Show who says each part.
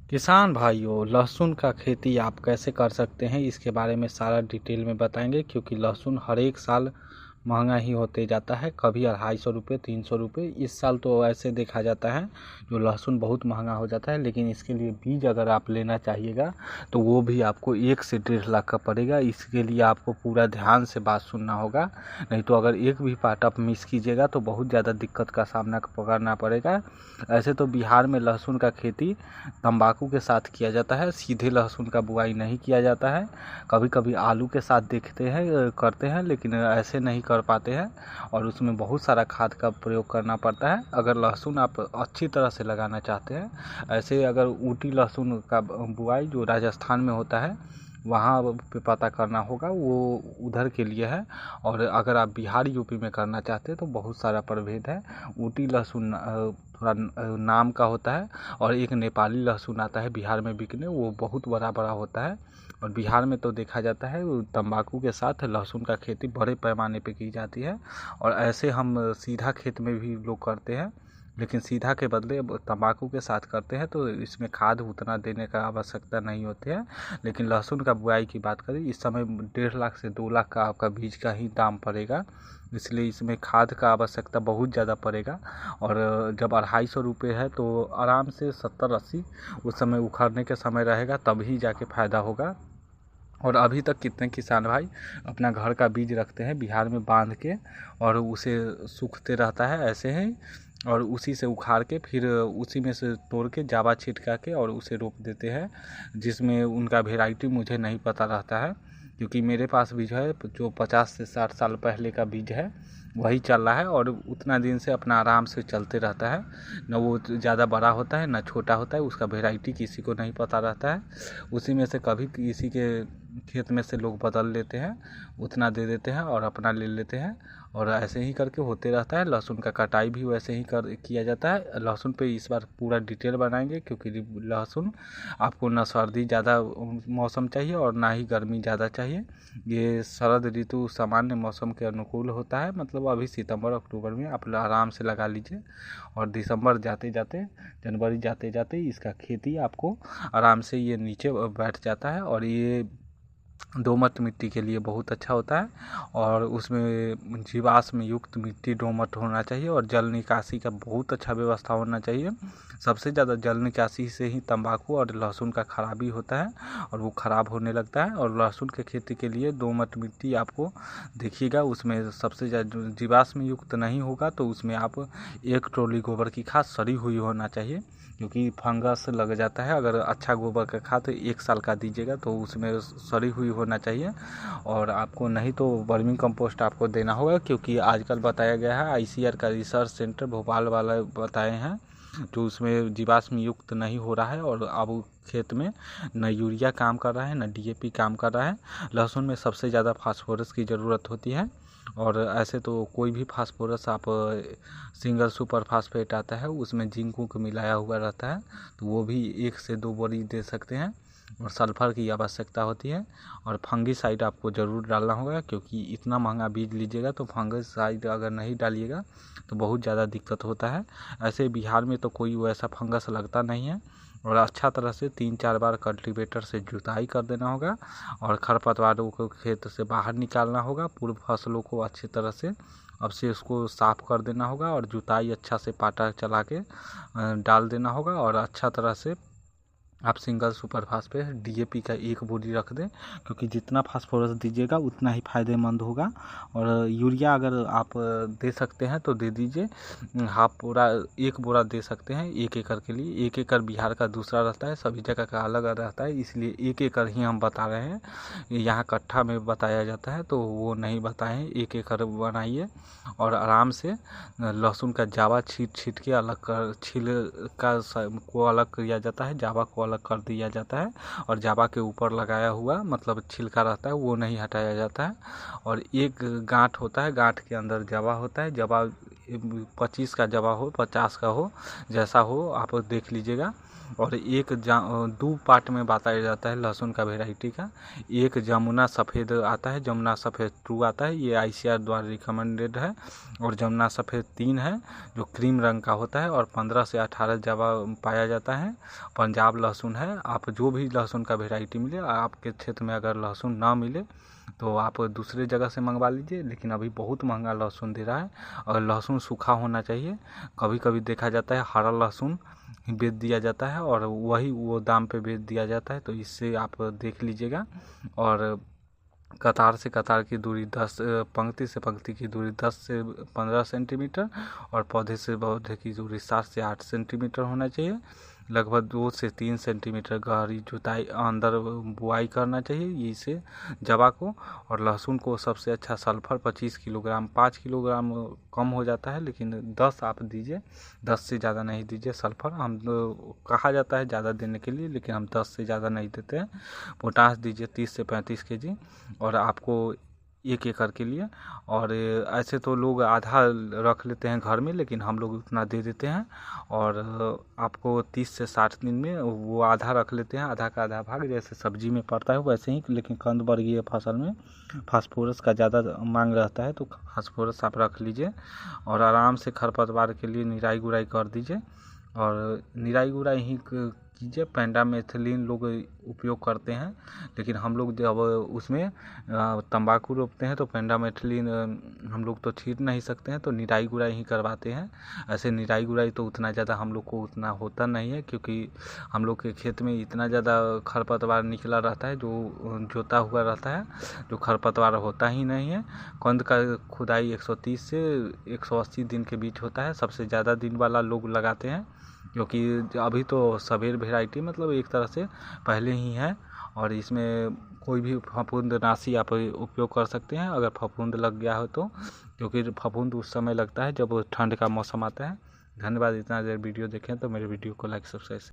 Speaker 1: किसान भाइयों, लहसुन का खेती आप कैसे कर सकते हैं इसके बारे में सारा डिटेल में बताएंगे। क्योंकि लहसुन हर एक साल महंगा ही होते जाता है, कभी 250 रुपये 300 रुपये। इस साल तो ऐसे देखा जाता है जो लहसुन बहुत महंगा हो जाता है। लेकिन इसके लिए बीज अगर आप लेना चाहिएगा तो वो भी आपको 1 से 1.5 लाख का पड़ेगा। इसके लिए आपको पूरा ध्यान से बात सुनना होगा, नहीं तो अगर एक भी पार्ट आप मिस कीजिएगा तो बहुत ज़्यादा दिक्कत का सामना करना पड़ेगा। ऐसे तो बिहार में लहसुन का खेती तंबाकू के साथ किया जाता है, सीधे लहसुन का बुआई नहीं किया जाता है। कभी कभी आलू के साथ देखते हैं करते हैं, लेकिन ऐसे नहीं कर पाते हैं और उसमें बहुत सारा खाद का प्रयोग करना पड़ता है। अगर लहसुन आप अच्छी तरह से लगाना चाहते हैं, ऐसे अगर ऊटी लहसुन का बुआई जो राजस्थान में होता है वहाँ पे पता करना होगा, वो उधर के लिए है। और अगर आप बिहार यूपी में करना चाहते हैं तो बहुत सारा प्रभेद है। ऊटी लहसुन थोड़ा नाम का होता है, और एक नेपाली लहसुन आता है बिहार में बिकने, वो बहुत बड़ा बड़ा होता है। और बिहार में तो देखा जाता है तंबाकू के साथ लहसुन का खेती बड़े पैमाने पे की जाती है। और ऐसे हम सीधा खेत में भी लोग करते हैं, लेकिन सीधा के बदले तंबाकू के साथ करते हैं तो इसमें खाद उतना देने का आवश्यकता नहीं होती है। लेकिन लहसुन का बुआई की बात करें, इस समय 1.5 लाख से 2 लाख का आपका बीज का ही दाम पड़ेगा, इसलिए इसमें खाद का आवश्यकता बहुत ज़्यादा पड़ेगा। और जब 250 रुपये है तो आराम से 70-80 उस समय उखाड़ने के समय रहेगा, तभी जाके फ़ायदा होगा। और अभी तक कितने किसान भाई अपना घर का बीज रखते हैं बिहार में बांध के, और उसे सूखते रहता है ऐसे ही, और उसी से उखाड़ के फिर उसी में से तोड़ के जावा छिटका के और उसे रोप देते हैं, जिसमें उनका वेराइटी मुझे नहीं पता रहता है। क्योंकि मेरे पास बीज है जो 50 से 60 साल पहले का बीज है, वही चल रहा है और उतना दिन से अपना आराम से चलते रहता है। न वो ज़्यादा बड़ा होता है न छोटा होता है, उसका वेराइटी किसी को नहीं पता रहता है। उसी में से कभी किसी के खेत में से लोग बदल लेते हैं, उतना दे देते हैं और अपना ले लेते हैं, और ऐसे ही करके होते रहता है। लहसुन का कटाई भी वैसे ही किया जाता है। लहसुन पे इस बार पूरा डिटेल बनाएंगे, क्योंकि लहसुन आपको ना सर्दी ज़्यादा मौसम चाहिए और ना ही गर्मी ज़्यादा चाहिए। ये शरद ऋतु सामान्य मौसम के अनुकूल होता है, मतलब अभी सितंबर अक्टूबर में आप आराम से लगा लीजिए, और दिसंबर जाते जाते जनवरी जाते जाते इसका खेती आपको आराम से ये नीचे बैठ जाता है। और ये दोमट मिट्टी के लिए बहुत अच्छा होता है, और उसमें जीवाश्म युक्त मिट्टी दोमट होना चाहिए, और जल निकासी का बहुत अच्छा व्यवस्था होना चाहिए। सबसे ज़्यादा जल निकासी से ही तंबाकू और लहसुन का खराबी होता है और वो ख़राब होने लगता है। और लहसुन के खेती के लिए दोमट मिट्टी आपको देखिएगा, उसमें सबसे ज़्यादा जीवाश्म युक्त नहीं होगा तो उसमें आप 1 ट्रॉली गोबर की खाद सड़ी हुई होना चाहिए, क्योंकि फंगस लग जाता है। अगर अच्छा गोबर का खाद 1 साल का दीजिएगा तो उसमें सड़ी हुई होना चाहिए। और आपको नहीं तो वर्मी कंपोस्ट आपको देना होगा, क्योंकि आजकल बताया गया है ICAR का रिसर्च सेंटर भोपाल वाला बताए हैं, तो उसमें जीवाश्म युक्त नहीं हो रहा है। और अब खेत में न यूरिया काम कर रहा है न DAP काम कर रहा है। लहसुन में सबसे ज़्यादा फास्फोरस की ज़रूरत होती है, और ऐसे तो कोई भी फास्फोरस आप सिंगल सुपर फास्फेट आता है उसमें जिंक मिलाया हुआ रहता है, तो वो भी 1 से 2 बोरी दे सकते हैं। और सल्फर की आवश्यकता होती है, और फंगिसाइड आपको ज़रूर डालना होगा, क्योंकि इतना महंगा बीज लीजिएगा तो फंगिसाइड अगर नहीं डालिएगा तो बहुत ज़्यादा दिक्कत होता है। ऐसे बिहार में तो कोई वैसा फंगस लगता नहीं है। और अच्छा तरह से 3-4 बार कल्टीवेटर से जुताई कर देना होगा, और खरपतवारों को खेत से बाहर निकालना होगा। पूर्व फसलों को अच्छी तरह से अब से उसको साफ़ कर देना होगा, और जुताई अच्छा से पाटा चला के डाल देना होगा। और अच्छा तरह से आप सिंगल सुपर फास्फेट DAP का 1 बोरी रख दें, क्योंकि जितना फास्फोरस दीजिएगा उतना ही फ़ायदेमंद होगा। और यूरिया अगर आप दे सकते हैं तो दे दीजिए, हाफ बोरा 1 बोरा दे सकते हैं 1 एकड़ के लिए। 1 एकड़ बिहार का दूसरा रहता है, सभी जगह का अलग रहता है, इसलिए 1 एकड़ ही हम बता रहे हैं। यहाँ कट्ठा में बताया जाता है तो वो नहीं बताएं, 1 एकड़ बनाइए। और आराम से लहसुन का जावा छीट के अलग कर, छील का को अलग किया जाता है, जावा को अलग कर दिया जाता है, और जावा के ऊपर लगाया हुआ मतलब छिलका रहता है वो नहीं हटाया जाता है। और एक गांठ होता है, गांठ के अंदर जावा होता है। जावा 25 का जावा हो 50 का हो, जैसा हो आप देख लीजिएगा। और एक दो पार्ट में बताया जाता है लहसुन का वेराइटी का। एक जमुना सफ़ेद आता है, जमुना सफ़ेद 2 आता है, ये ICAR द्वारा रिकमेंडेड है। और जमुना सफ़ेद 3 है जो क्रीम रंग का होता है और 15 से 18 जवा पाया जाता है। पंजाब लहसुन है। आप जो भी लहसुन का वेराइटी मिले, आपके क्षेत्र में अगर लहसुन ना मिले तो आप दूसरे जगह से मंगवा लीजिए, लेकिन अभी बहुत महंगा लहसुन दे रहा है। और लहसुन सूखा होना चाहिए। कभी कभी देखा जाता है हरा लहसुन बेच दिया जाता है और वही वो दाम पे बेच दिया जाता है, तो इससे आप देख लीजिएगा। और कतार से कतार की दूरी 10, पंक्ति से पंक्ति की दूरी 10 से 15 सेंटीमीटर और पौधे से पौधे की दूरी 7 से 8 सेंटीमीटर होना चाहिए। लगभग 2 से 3 सेंटीमीटर गहरी जुताई अंदर बुआई करना चाहिए इसे जवा को। और लहसुन को सबसे अच्छा सल्फर 25 किलोग्राम, 5 किलोग्राम कम हो जाता है, लेकिन 10 आप दीजिए, 10 से ज़्यादा नहीं दीजिए सल्फर। हम कहा जाता है ज़्यादा देने के लिए, लेकिन हम 10 से ज़्यादा नहीं देते हैं। पोटास दीजिए 30 से 35 kg और आपको 1 एकड़ के लिए। और ऐसे तो लोग आधा रख लेते हैं घर में, लेकिन हम लोग उतना दे देते हैं। और आपको 30 से 60 दिन में वो आधा रख लेते हैं, आधा का आधा भाग जैसे सब्जी में पड़ता है वैसे ही, लेकिन कंद वर्गीय फसल में फास्फोरस का ज़्यादा मांग रहता है, तो फास्फोरस आप रख लीजिए। और आराम से खरपतवार के लिए निराई गुड़ाई कर दीजिए। और निराई गुड़ाई ही कीजिए। पेंडामेथिलीन लोग उपयोग करते हैं, लेकिन हम लोग जब उसमें तंबाकू रोपते हैं तो पेंडामेथिलीन हम लोग तो छीट नहीं सकते हैं, तो निराई गुड़ाई ही करवाते हैं। ऐसे निराई गुड़ाई तो उतना ज़्यादा हम लोग को उतना होता नहीं है, क्योंकि हम लोग के खेत में इतना ज़्यादा खरपतवार निकला रहता है, जो जोता हुआ रहता है, जो खरपतवार होता ही नहीं है। कंद का खुदाई 130 से 180 दिन के बीच होता है। सबसे ज़्यादा दिन वाला लोग लगाते हैं, क्योंकि अभी तो सवेर वेराइटी मतलब एक तरह से पहले ही है। और इसमें कोई भी फफूंदनाशी आप उपयोग कर सकते हैं अगर फफूंद लग गया हो तो, क्योंकि फफूंद उस समय लगता है जब ठंड का मौसम आता है। धन्यवाद। इतना देर वीडियो देखें तो मेरे वीडियो को लाइक सब्सक्राइब